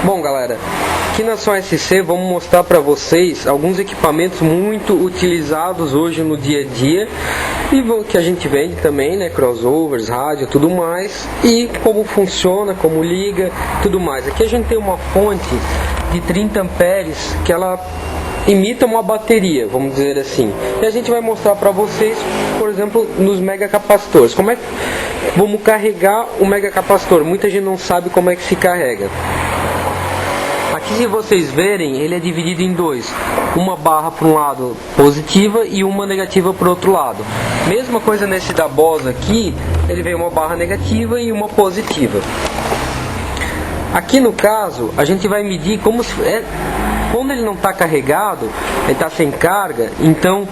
Bom, galera, aqui na Som SC vamos mostrar para vocês alguns equipamentos muito utilizados hoje no dia a dia e que a gente vende também, né, crossovers, rádio, tudo mais, e como funciona, como liga, tudo mais. Aqui a gente tem uma fonte de 30 amperes que ela imita uma bateria, vamos dizer assim, e a gente vai mostrar para vocês, por exemplo, nos megacapacitores, como é que vamos carregar o megacapacitor. Muita gente não sabe como é que se carrega. Aqui, se vocês verem, ele é dividido em dois, uma barra para um lado positiva e uma negativa para o outro lado. Mesma coisa nesse da Boss aqui, ele vem uma barra negativa e uma positiva. Aqui no caso, a gente vai medir como se quando ele não está carregado, ele está sem carga. Então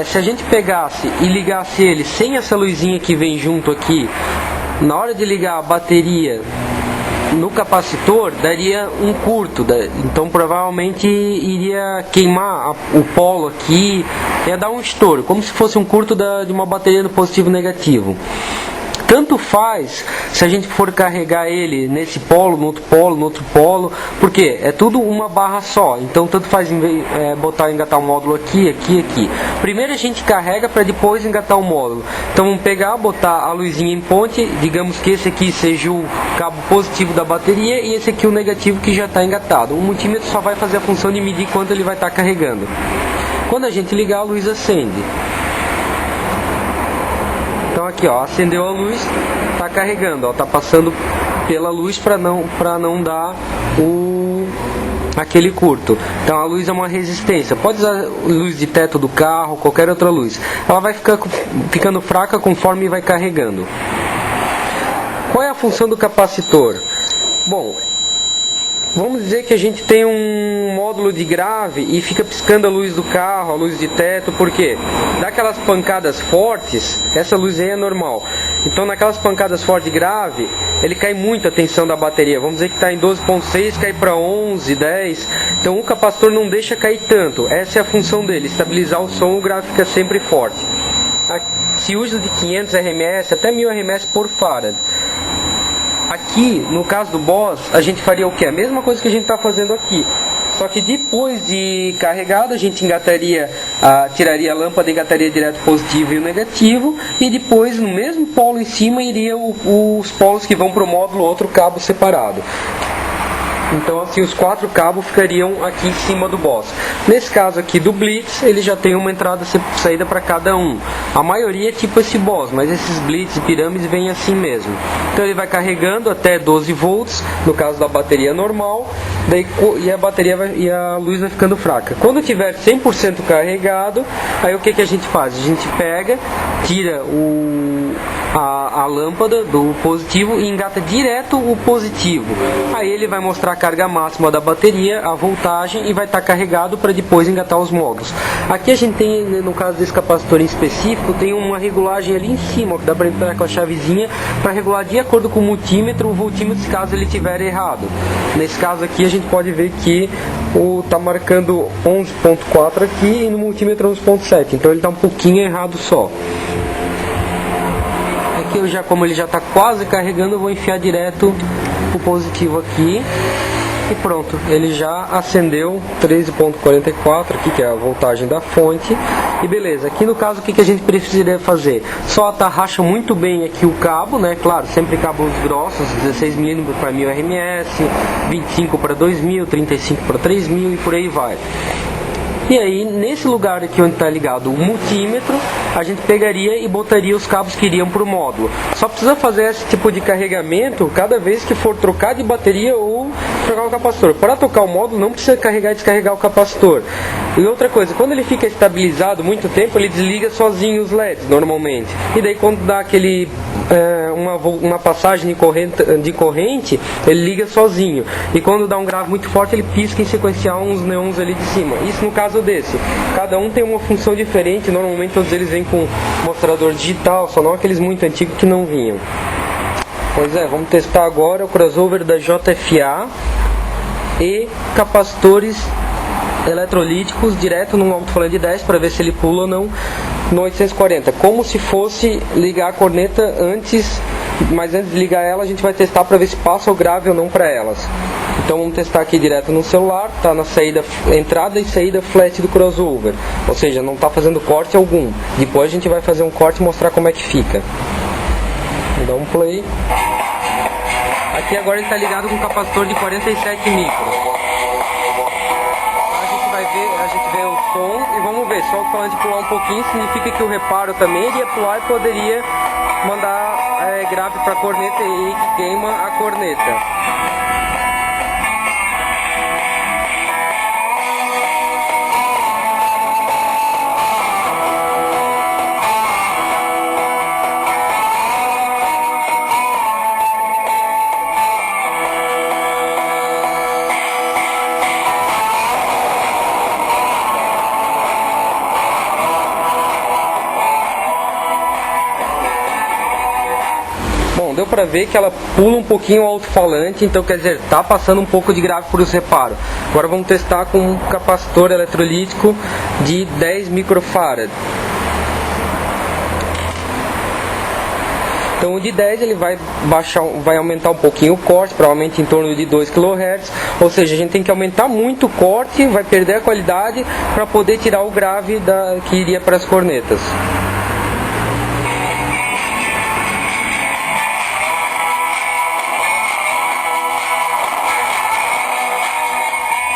se a gente pegasse e ligasse ele sem essa luzinha que vem junto aqui, na hora de ligar a bateria no capacitor, daria um curto, então provavelmente iria queimar o polo aqui, ia dar um estouro, como se fosse um curto de uma bateria no positivo e negativo. Tanto faz se a gente for carregar ele nesse polo, no outro polo, porque é tudo uma barra só. Então tanto faz engatar um módulo aqui. Primeiro a gente carrega para depois engatar o módulo. Então vamos pegar, botar a luzinha em ponte, digamos que esse aqui seja o cabo positivo da bateria e esse aqui o negativo que já está engatado. O multímetro só vai fazer a função de medir quanto ele vai estar carregando. Quando a gente ligar, a luz acende. Então aqui, ó, acendeu a luz, tá carregando, ó, tá passando pela luz para não dar aquele curto. Então a luz é uma resistência. Pode usar luz de teto do carro, qualquer outra luz. Ela vai ficando fraca conforme vai carregando. Qual é a função do capacitor? Bom, vamos dizer que a gente tem um módulo de grave e fica piscando a luz do carro, a luz de teto, porque dá aquelas pancadas fortes, essa luz aí é normal. Então naquelas pancadas fortes de grave, ele cai muito a tensão da bateria. Vamos dizer que está em 12.6, cai para 11, 10. Então o capacitor não deixa cair tanto. Essa é a função dele, estabilizar o som, o grave fica sempre forte. Se usa de 500 RMS até 1000 RMS por farad. Aqui, no caso do Boss, a gente faria o que? A mesma coisa que a gente está fazendo aqui. Só que depois de carregado, a gente tiraria a lâmpada e engataria direto o positivo e o negativo. E depois, no mesmo polo em cima, iriam os polos que vão para o módulo, outro cabo separado. Então assim, os 4 cabos ficariam aqui em cima do Boss. Nesse caso aqui do Blitz, ele já tem uma entrada e saída para cada um. A maioria é tipo esse Boss, mas esses Blitz e pirâmides vêm assim mesmo. Então ele vai carregando até 12 volts, no caso da bateria normal, e a luz vai ficando fraca. Quando tiver 100% carregado, aí o que a gente faz? A gente pega, tira a lâmpada do positivo e engata direto o positivo. Aí ele vai mostrar a carga máxima da bateria, a voltagem, e vai estar carregado para depois engatar os módulos. Aqui a gente tem, no caso desse capacitor em específico, tem uma regulagem ali em cima, que dá para entrar com a chavezinha para regular de acordo com o multímetro, caso ele estiver errado. Nesse caso aqui a gente pode ver que está marcando 11.4 aqui e no multímetro 11.7, então ele está um pouquinho errado só. Aqui como ele já está quase carregando, eu vou enfiar direto o positivo aqui e pronto, ele já acendeu 13.44 aqui, que é a voltagem da fonte, e beleza. Aqui no caso, o que a gente precisaria fazer? Só atarracha muito bem aqui o cabo, né? Claro, sempre cabos grossos, 16 mm para 1000 RMS, 25 para 2000, 35 para 3000 e por aí vai. E aí, nesse lugar aqui onde está ligado o multímetro, a gente pegaria e botaria os cabos que iriam para o módulo. Só precisa fazer esse tipo de carregamento cada vez que for trocar de bateria ou trocar o capacitor. Para tocar o módulo, não precisa carregar e descarregar o capacitor. E outra coisa, quando ele fica estabilizado muito tempo, ele desliga sozinho os LEDs, normalmente. E daí, quando dá uma passagem de corrente, ele liga sozinho. E quando dá um grave muito forte, ele pisca em sequencial uns neons ali de cima. Isso no caso desse. Cada um tem uma função diferente, normalmente todos eles vêm com mostrador digital, só não aqueles muito antigos que não vinham. Pois é, vamos testar agora o crossover da JFA e capacitores eletrolíticos direto no alto-falante de 10 para ver se ele pula ou não no 840, como se fosse ligar a corneta antes, mas antes de ligar ela a gente vai testar para ver se passa o grave ou não para elas. Então vamos testar aqui direto no celular, tá na saída, entrada e saída flat do crossover, ou seja, não está fazendo corte algum. Depois a gente vai fazer um corte e mostrar como é que fica. Vou dar um play. Aqui agora ele está ligado com um capacitor de 47 micros. A gente vê o som e vamos ver, só o falante pular um pouquinho significa que o reparo também iria pular e poderia mandar grave para a corneta e que queima a corneta. Bom, deu pra ver que ela pula um pouquinho o alto-falante, então quer dizer, tá passando um pouco de grave por esse reparo. Agora vamos testar com um capacitor eletrolítico de 10 microfarad. Então o de 10 ele vai aumentar um pouquinho o corte, provavelmente em torno de 2 kHz, ou seja, a gente tem que aumentar muito o corte, vai perder a qualidade para poder tirar o grave que iria para as cornetas.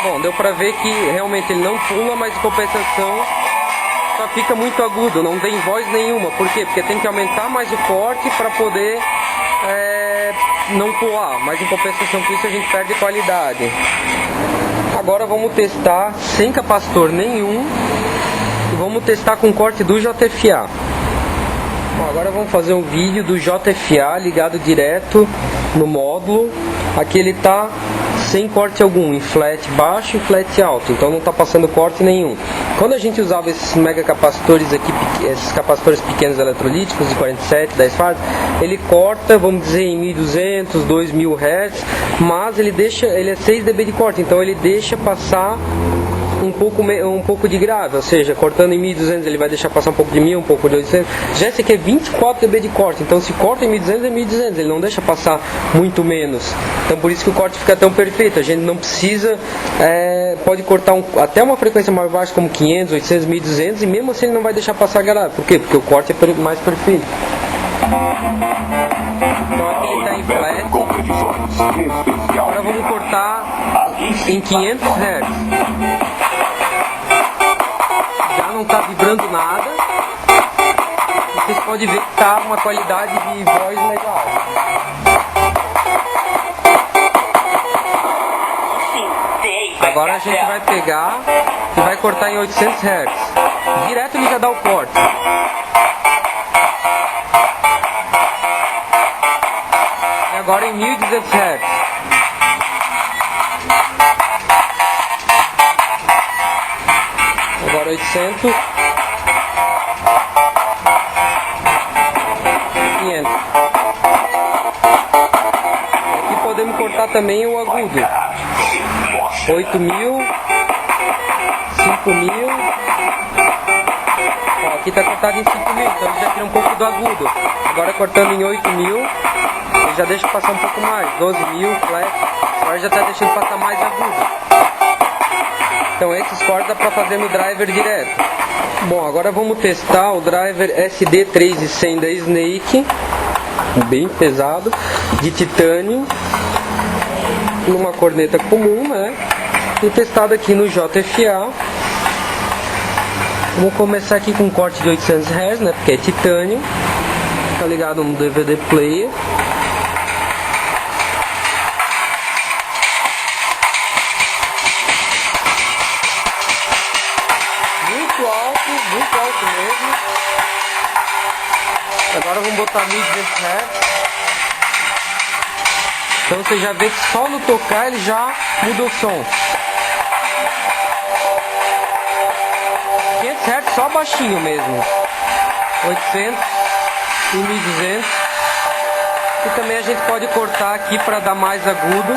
Bom, deu pra ver que realmente ele não pula, mas em compensação só fica muito agudo, não tem voz nenhuma. Por quê? Porque tem que aumentar mais o corte para poder não pular, mas em compensação com isso a gente perde qualidade. Agora vamos testar sem capacitor nenhum e vamos testar com corte do JFA. Bom, agora vamos fazer um vídeo do JFA ligado direto no módulo. Aqui ele está sem corte algum, em flat baixo e flat alto, então não está passando corte nenhum. Quando a gente usava esses mega capacitores aqui, esses capacitores pequenos eletrolíticos de 47, 10 farads, ele corta, vamos dizer, em 1200, 2000 Hz, mas ele é 6 dB de corte, então ele deixa passar um pouco de grave, ou seja, cortando em 1200 ele vai deixar passar um pouco de 1000, um pouco de 800. Já esse aqui é 24 dB de corte, então se corta em 1200 é 1200, ele não deixa passar muito menos. Então por isso que o corte fica tão perfeito. A gente não precisa, pode cortar até uma frequência mais baixa como 500, 800, 1200 e mesmo assim ele não vai deixar passar grave. Por quê? Porque o corte é mais perfeito. Então aqui ele está em flat. Agora vamos cortar em 500 Hz. Já não está vibrando nada. Vocês podem ver que está uma qualidade de voz legal. Agora a gente vai pegar e vai cortar em 800 Hz. Direto ele já dá o corte. E agora em 1200 Hz. Agora 800. 500. Aqui podemos cortar também o agudo. 8.000, 5.000. Aqui está cortado em 5.000, então ele já tira um pouco do agudo. Agora cortando em 8.000, ele já deixa passar um pouco mais. 12.000, flat. Agora já está deixando passar mais agudo. Então esses cortes dá para fazer no driver direto. Bom, agora vamos testar o driver SD3100 da Snake, bem pesado, de titânio, numa corneta comum, né? E testado aqui no JFA. Vamos começar aqui com um corte de 800 Hz, né? Porque é titânio. Tá ligado no DVD player. Muito alto mesmo. Agora vamos botar 1200 Hz. Então você já vê que só no tocar ele já muda o som. 500 Hz só baixinho mesmo. 800 e 1200. E também a gente pode cortar aqui para dar mais agudo.